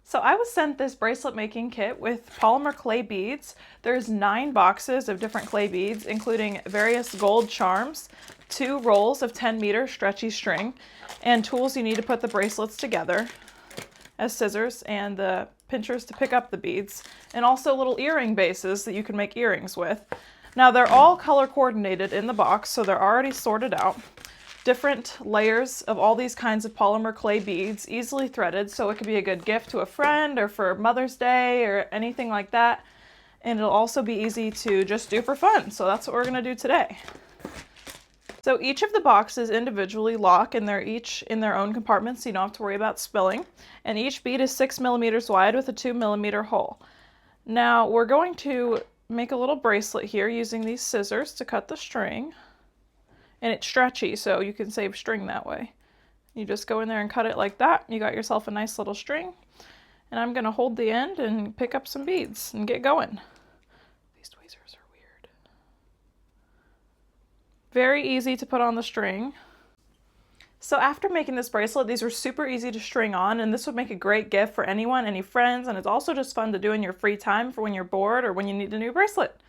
So I was sent this bracelet making kit with polymer clay beads. There's 9 boxes of different clay beads, including various gold charms, 2 rolls of 10-meter stretchy string, and tools you need to put the bracelets together, as scissors and the pinchers to pick up the beads, and also little earring bases that you can make earrings with. Now they're all color coordinated in the box, so they're already sorted out. Different layers of all these kinds of polymer clay beads, easily threaded, so it could be a good gift to a friend or for Mother's Day or anything like that. And it'll also be easy to just do for fun, so that's what we're gonna do today. So each of the boxes individually lock, and they're each in their own compartments, so you don't have to worry about spilling. And each bead is 6 millimeters wide with a 2-millimeter hole. Now we're going to make a little bracelet here using these scissors to cut the string. And it's stretchy, so you can save string that way. You just go in there and cut it like that. You got yourself a nice little string. And I'm gonna hold the end and pick up some beads and get going. These tweezers are weird. Very easy to put on the string. So after making this bracelet, these were super easy to string on, and this would make a great gift for anyone, any friends, and it's also just fun to do in your free time for when you're bored or when you need a new bracelet.